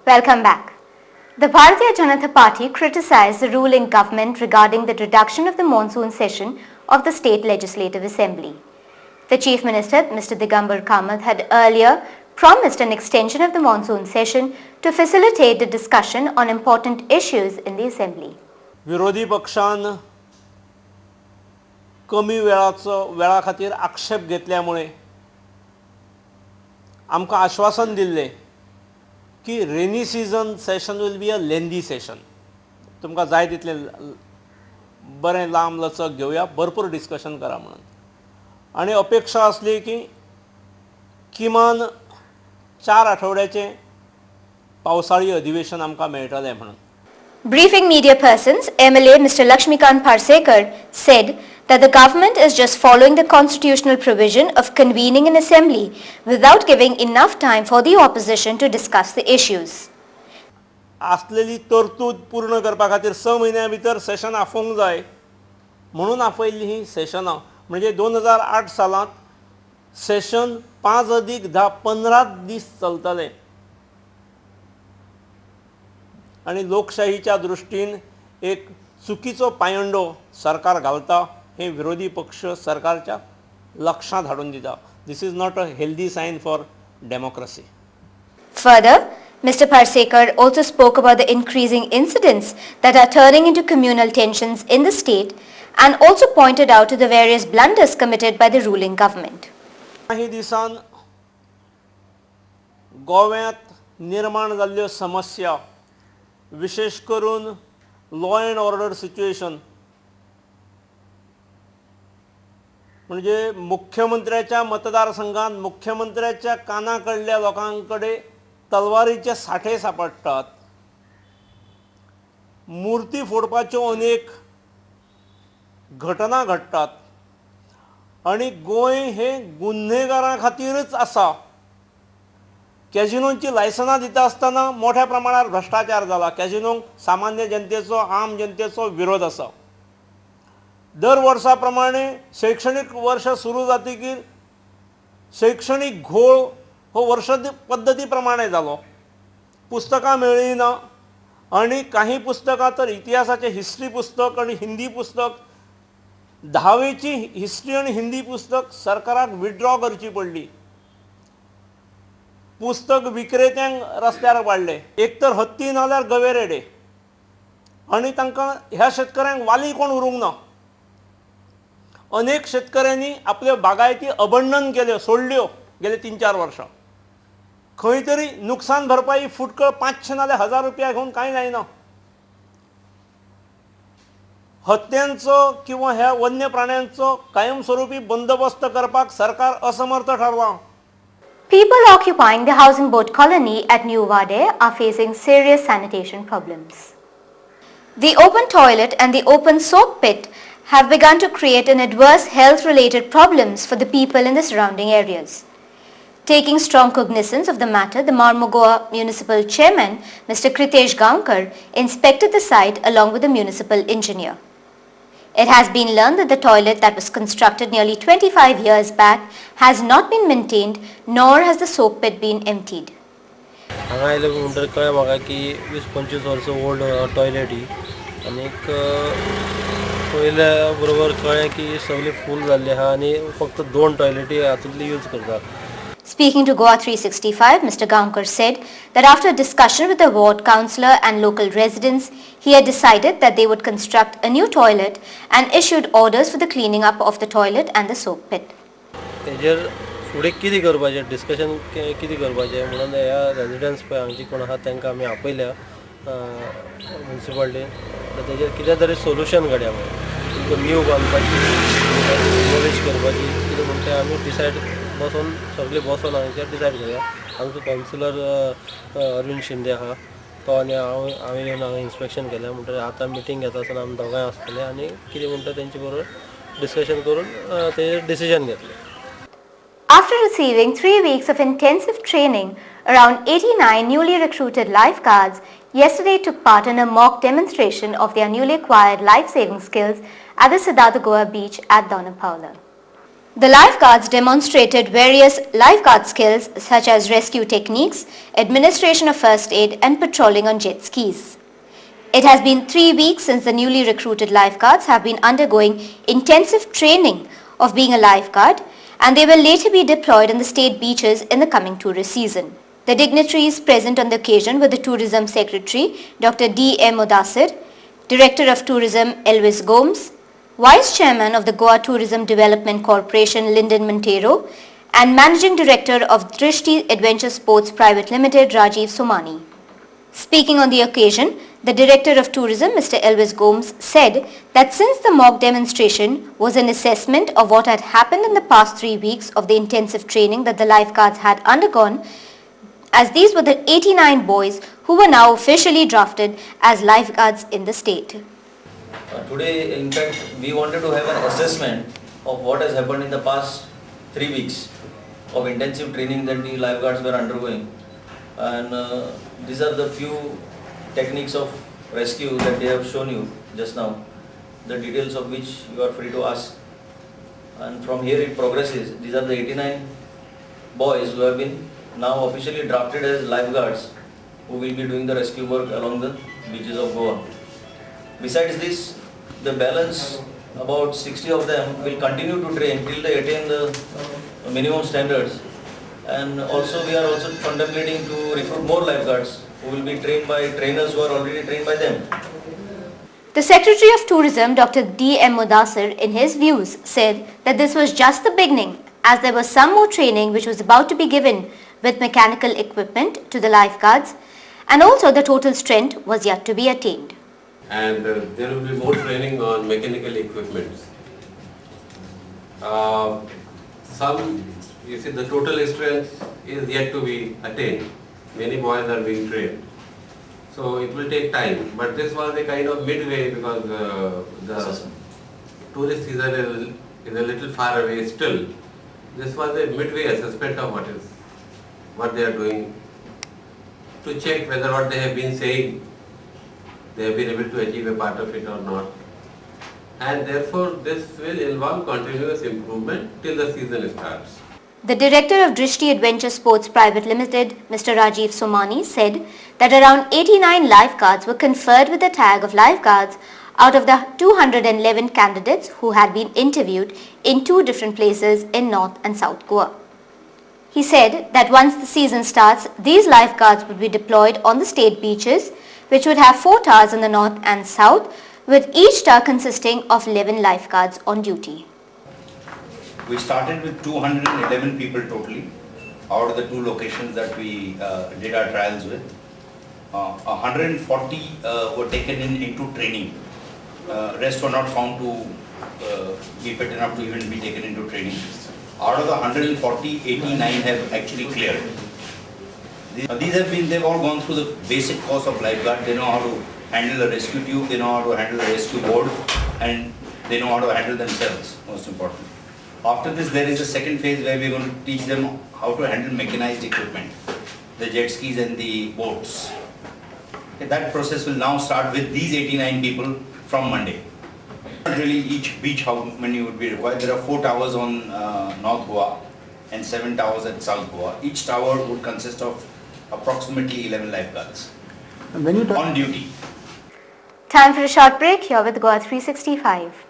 Welcome back. The Bharatiya Janata Party criticized the ruling government regarding the reduction of the monsoon session of the State Legislative Assembly. The Chief Minister, Mr. Digambar Kamath, had earlier promised an extension of the monsoon session to facilitate the discussion on important issues in the Assembly. विरोधी पक्षान कमी वेळा खातीर आक्षेप घेतल्यामुळे आमकां आश्वासन दिल्लें की rainy season session will be a lengthy session. तुमकां जाय तितलें बरें लांब लचक घेवया, भरपूर डिस्कशन करा म्हणून. आनी अपेक्षा आसली की किमान 4 आठवड्याचें पावसाळी अधिवेशन आमकां मेळटलें म्हणून. Briefing media persons, MLA Mr. Lakshmikant Parsekar said that the government is just following the constitutional provision of convening an assembly without giving enough time for the opposition to discuss the issues. आसलेली तरतूद पूर्ण करपा खातीर 6 म्हयन्यां भितर session आफोवंक जाय म्हणून आफयल्ली ही सेशनां. म्हणजे 2008 सालांत सेशन 5+10 दीस चलतलें. आणि लोकशाहीच्या दृश्टीन एक चुकीचो पायंडो सरकार घालता हे विरोधी पक्ष सरकारच्या लक्षांत हाडून दिता. This is not a healthy sign for democracy. Further, Mr. Parsekar also spoke about the increasing incidents that are turning into communal tensions in the state and also pointed out to the various blunders committed by the ruling government. काही दिसान गोव्यात निर्माण जाल्ल्यो समस्या, विशेष करून law and order situation, म्हणजे मुख्यमंत्र्याच्या मतदारसंघात मुख्यमंत्र्याच्या कानाकडल्या लोकांकडे तलवारीचे साठे सापडटात. मूर्ती फोडपाच्यो अनेक घटना घडटात. आणि गोंय हे गुन्हेगारां खातीरच आसा. कॅजिनोंची लायसनां दिता आसतना मोठ्या प्रमाणात भ्रष्टाचार जाला. कॅजिनोंक सामान्य जनतेचो, आम जनतेचो विरोध आसा. दर वर्सा प्रमाणे शैक्षणिक वर्ष सुरू जातकीर शैक्षणिक घोळ हो वर्ष पद्दती प्रमाणे जालो. पुस्तकां मेळ्ळीं ना आनी काही पुस्तकां तर इतिहासाचे हिस्ट्री पुस्तक आणि हिंदी पुस्तक, 10वीची हिस्ट्री आणि हिंदी पुस्तक सरकाराक विड्रॉ करची पडली. पुस्तक विक्रेत्यांक रस्त्यार पाडले. एक तर हत्ती नाल्यार गवेरेडे. आणि तांकां ह्या शेतकऱ्यांक वाली कोण उरूंक ना. अनेक शेतकऱ्यांनी आपल्यो बागायती अबंडन केल्यो, सोडल्यो गेले 3-4 वर्सां. खंय तरी नुकसान भरपाई फुटकळ 500 नाल्यार 1000 रुपया घेवन कांय जायना. हत्यांचो किंवा ह्या वन्य प्राण्यांचो कायमस्वरूपी बंदोबस्त करपाक सरकार असमर्थ ठरला. People occupying the housing boat colony at New Wade are facing serious sanitation problems. The open toilet and the open soak pit have begun to create an adverse health-related problems for the people in the surrounding areas. Taking strong cognizance of the matter, the Mormugao Municipal Chairman, Mr. Kritesh Gaonkar, inspected the site along with the municipal engineer. It has been learned that the toilet that was constructed nearly 25 years back has not been maintained, nor has the soak pit been emptied. हांगा आयले म्हणटकीर कळ्ळें म्हाका की 20-25 वर्सां old toilet ही. आनीक पयल्या बरोबर कळ्ळें की सगळी फूल जाल्ली आहा आनी फक्त 2 टॉयलेटी हातूंतली यूज करतात. Speaking to Goa 365, Mr. Gaonkar said that after a discussion with the ward councillor and local residents, he had decided that they would construct a new toilet and issued orders for the cleaning up of the toilet and the soak pit. तेजेर फुडें कितें करपाचें, discussion कितें करपाचें म्हणून ह्या residents पळय हांगची कोण आहा तांकां आमी आपयल्या म्युनिसिपालिटीन. तेजेर कितें तरी सोल्युशन काडया म्हणून न्यू बांदपाची, डिमोलिश करपाची कितें म्हणटा तें आमी डिसायड बसून सगळे बसून हांगचेर डिसायड करूया. आमचो कावन्सिलर अरविंद शिंदे आहा तो आनी हांवें येवन हांगा इन्स्पेक्शन केलें. म्हणटकीर आतां मिटींग घेता आसतना आमी दोगांय आसतले आनी कितें म्हणटा तेंचे बरोबर डिस्कशन करून तेजेर डिसिजन घेतलें. After receiving 3 weeks of intensive training, around 89 newly recruited lifeguards yesterday took part in a mock demonstration of their newly acquired life-saving skills at the Siddhartha Goa beach at Donapaula. The lifeguards demonstrated various lifeguard skills such as rescue techniques, administration of first aid and patrolling on jet skis. It has been 3 weeks since the newly recruited lifeguards have been undergoing intensive training of being a lifeguard, and they will later be deployed on the state beaches in the coming tourist season. The dignitaries present on the occasion were the Tourism Secretary Dr. D.M. Mudassir, Director of Tourism Elvis Gomes, Vice Chairman of the Goa Tourism Development Corporation Lyndon Montero, and Managing Director of Drishti Adventure Sports Private Limited Rajiv Somani. Speaking on the occasion, the Director of Tourism, Mr. Elvis Gomes, said that since the mock demonstration was an assessment of what had happened in the past 3 weeks of the intensive training that the lifeguards had undergone, as these were the 89 boys who were now officially drafted as lifeguards in the state. Today, in fact, we wanted to have an assessment of what has happened in the past 3 weeks of intensive training that the lifeguards were undergoing. And these are the few techniques of rescue that they have shown you just now, the details of which you are free to ask. And from here it progresses. These are the 89 boys who have been now officially drafted as lifeguards who will be doing the rescue work along the beaches of Goa. Besides this, the balance, about 60 of them, will continue to train till they attain the minimum standards. And also we are also contemplating to recruit more lifeguards who will be trained by trainers who are already trained by them. The Secretary of Tourism, Dr. D.M. Mudassir, in his views, said that this was just the beginning, as there was some more training which was about to be given with mechanical equipment to the lifeguards, and also the total strength was yet to be attained. And there will be more training on mechanical equipment. You see, the total strength is yet to be attained. Many boys are being trained. So it will take time. But this was a kind of midway because the tourist season is a little far away still. This was a midway assessment of what they are doing, to check whether what they have been saying, they have been able to achieve a part of it or not. And therefore this will involve continuous improvement till the season starts. The Director of Drishti Adventure Sports Private Limited, Mr. Rajiv Somani, said that around 89 lifeguards were conferred with the tag of lifeguards out of the 211 candidates who had been interviewed in 2 different places in North and South Goa. He said that once the season starts, these lifeguards would be deployed on the state beaches, which would have 4 towers in the north and south, with each tower consisting of 11 lifeguards on duty. We started with 211 people totally out of the 2 locations that we did our trials with. 140 were taken into training. Rest were not found to be fit enough to even be taken into training. Out of the 140, 89 have actually cleared. They've all gone through the basic course of lifeguard. They know how to handle the rescue tube, they know how to handle the rescue board, and they know how to handle themselves, most important. After this, there is a second phase where we're going to teach them how to handle mechanized equipment, the jet skis and the boats. Okay, that process will now start with these 89 people from Monday. Not really each beach how many would be required. There are 4 towers on North Goa and 7 towers at South Goa. Each tower would consist of approximately 11 lifeguards on duty. Time for a short break here with Goa 365.